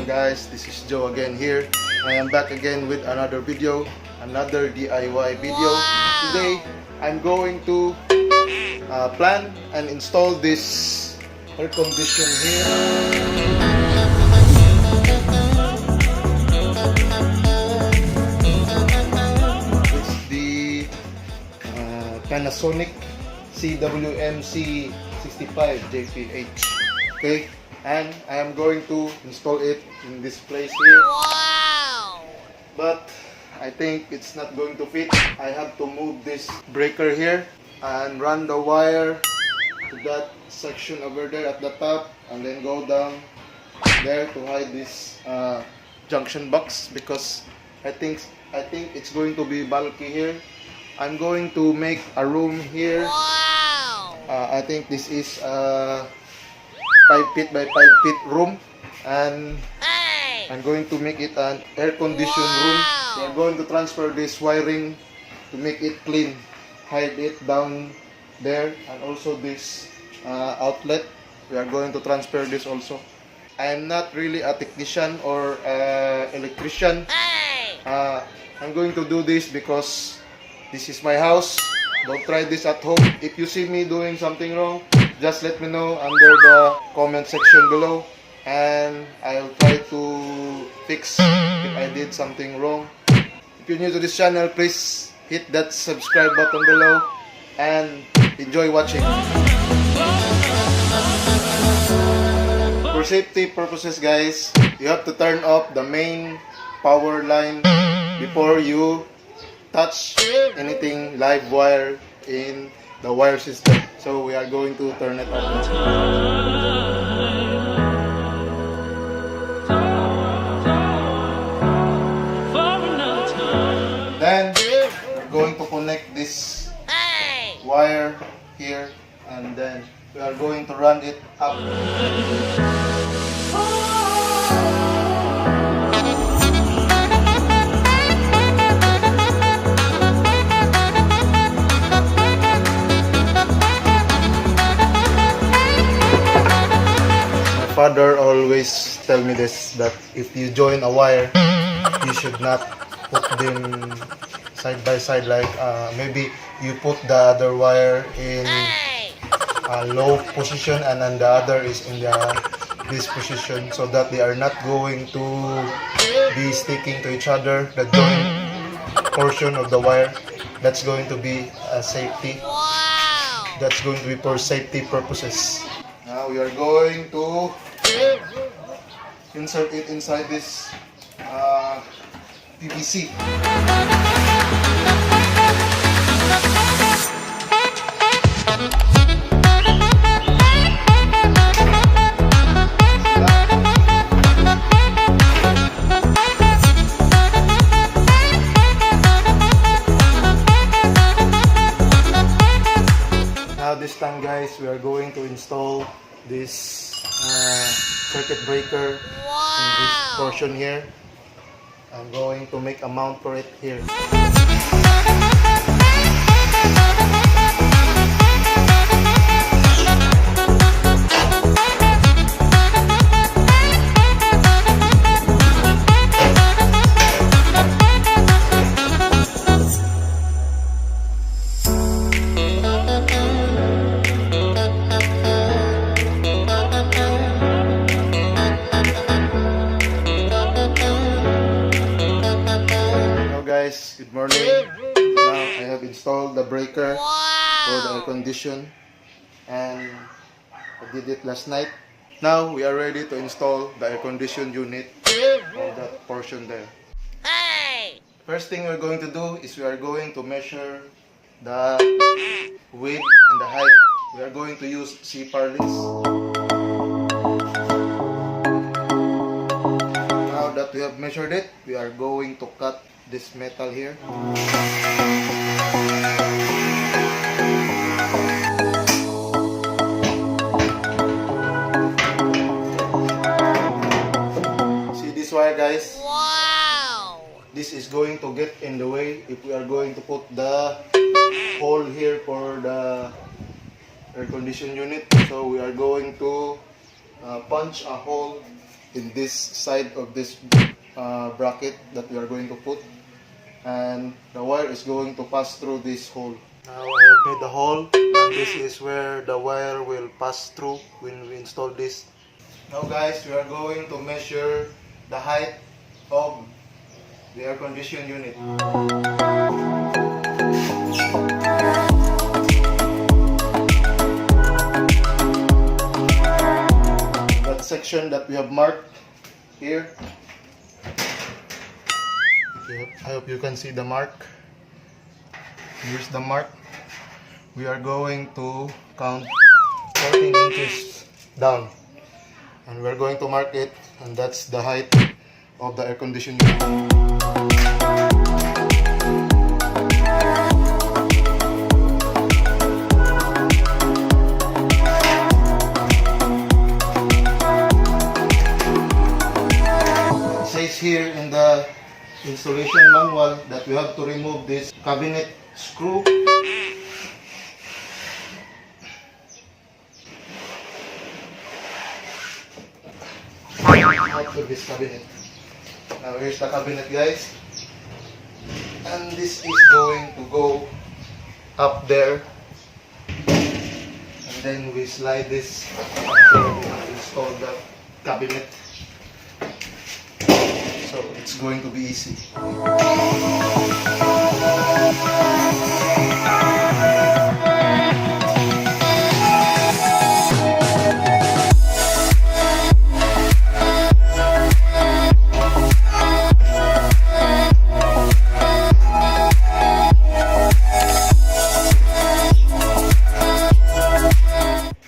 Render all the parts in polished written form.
everyone guys, this is Joe again here. I am back again with another video, another DIY video. Today, I'm going to plan and install this air condition here. It's the Panasonic CW-MC65JPH. Okay, and I am going to install it in this place here. Wow! But I think it's not going to fit. I have to move this breaker here and run the wire to that section over there at the top, and then go down there to hide this junction box, because I think it's going to be bulky here. I'm going to make a room here. Wow! I think this is 5 feet by 5 feet room, and I'm going to make it an air conditioned room. We are going to transfer this wiring to make it clean, hide it down there, and also this outlet. We are going to transfer this also. I am not really a technician or electrician. I'm going to do this because this is my house. Don't try this at home. If you see me doing something wrong, just let me know under the comment section below, and I'll try to fix if I did something wrong. If you're new to this channel, please hit that subscribe button below and enjoy watching. For safety purposes guys, you have to turn off the main power line before you touch anything live wire in the wire system. So we are going to turn it off. Then we're going to connect this wire here, and then we are going to run it up. Father always tell me this, that if you join a wire, you should not put them side by side, like maybe you put the other wire in a low position and then the other is in this position, so that they are not going to be sticking to each other, the joint portion of the wire. That's going to be a safety. That's going to be for safety purposes. Now we are going to insert it inside this PVC. Now this time guys, we are going to install this circuit breaker in this portion here. I'm going to make a mount for it here. Guys, good morning. Now I have installed the breaker for the air condition, and I did it last night. Now we are ready to install the air condition unit on that portion there. First thing we're going to do is we are going to measure the width and the height. We are going to use C-Parlins. Now that we have measured it, we are going to cut this metal here. See this wire guys? Wow! This is going to get in the way if we are going to put the hole here for the air condition unit. So we are going to punch a hole in this side of this bracket that we are going to put, and the wire is going to pass through this hole. Now I have made the hole, and this is where the wire will pass through when we install this. Now guys, we are going to measure the height of the air conditioning unit. That section that we have marked here, I hope you can see the mark. Here's the mark. We are going to count 14 inches down, and we're going to mark it, and that's the height of the air conditioning unit. It says here in the installation manual that we have to remove this cabinet screw. Out of this cabinet. Now here's the cabinet, guys, and this is going to go up there, and then we slide this to install the cabinet, so it's going to be easy.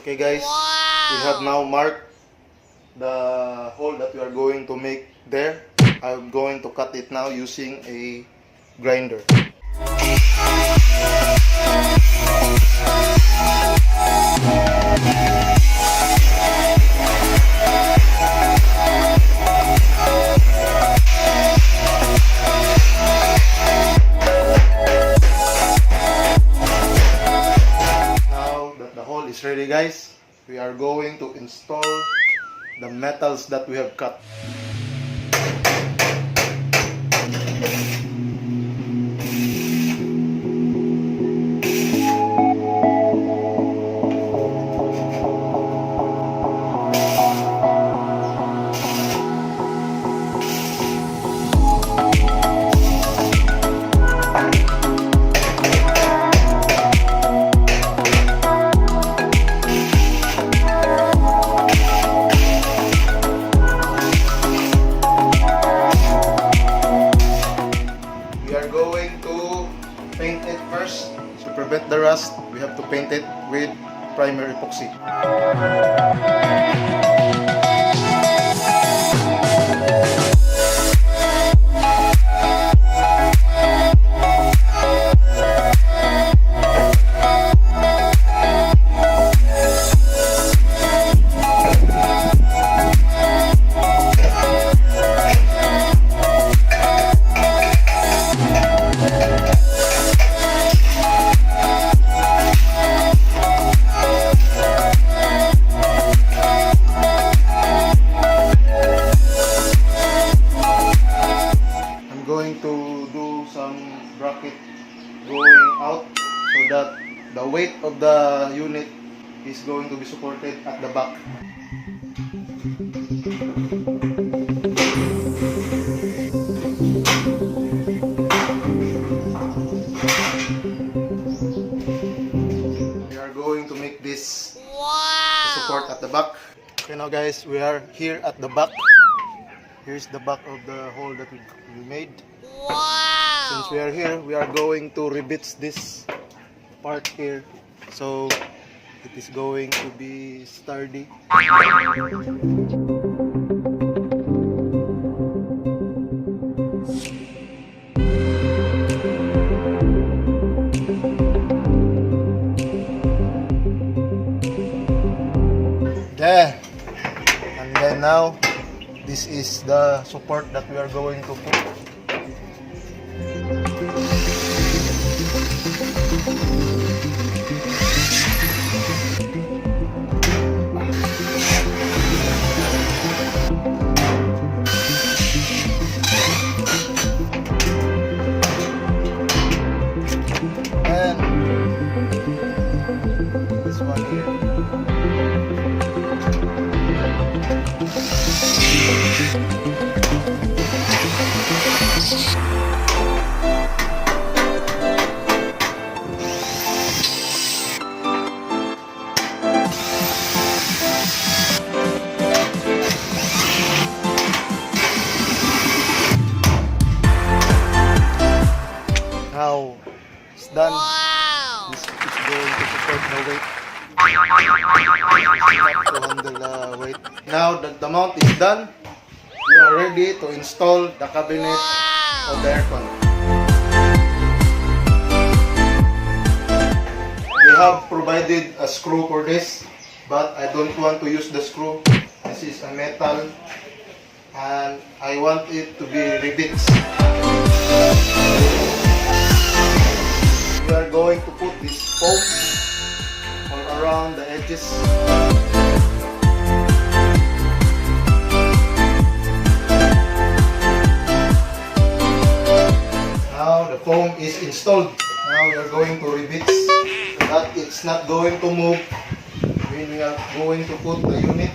Okay guys, we have now marked the hole that we are going to make there. I'm going to cut it now using a grinder. Is ready, guys. We are going to install the metals that we have cut. Paint it first. To prevent the rust, we have to paint it with primer epoxy. Bracket going out so that the weight of the unit is going to be supported at the back. We are going to make this support at the back. Okay, now guys, we are here at the back. Here's the back of the hole that we made. Since we are here, we are going to rebits this part here, so it is going to be sturdy. There, and then now this is the support that we are going to put. Now, it's done. This is going to support the weight. To handle the weight. Now that the mount is done, we are ready to install the cabinet of the aircon. They have provided a screw for this, but I don't want to use the screw. This is a metal and I want it to be rivets. We are going to put this foam all around the edges. Now the foam is installed. Now we are going to rivet so that it's not going to move when we are going to put the unit.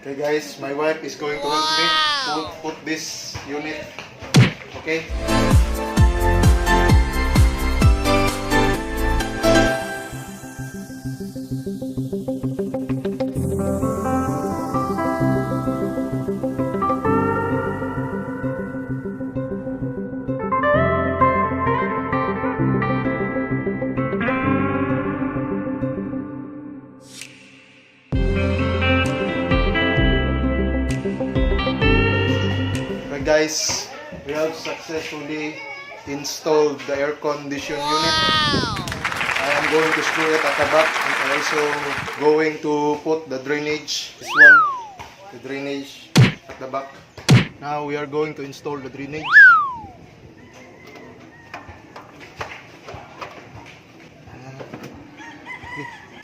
Okay guys, my wife is going to help me put this unit. Okay? Guys, we have successfully installed the air condition unit. I am going to screw it at the back and I'm also going to put the drainage, this one, the drainage at the back. Now we are going to install the drainage.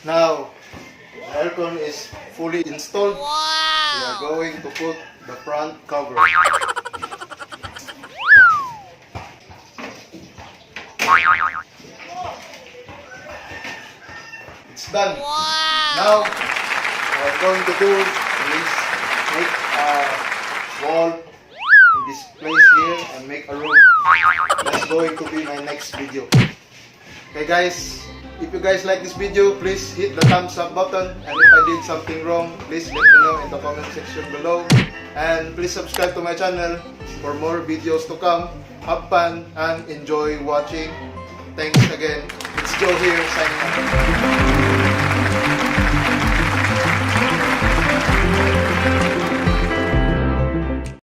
Now, the aircon is fully installed. We are going to put the front cover. It's done. Now, what I'm going to do is make a wall in this place here and make a room. That's going to be my next video. Okay guys, if you guys like this video, please hit the thumbs up button. And if I did something wrong, please let me know in the comment section below. And please subscribe to my channel for more videos to come. Have fun and enjoy watching. Thanks again. It's Joe here signing off.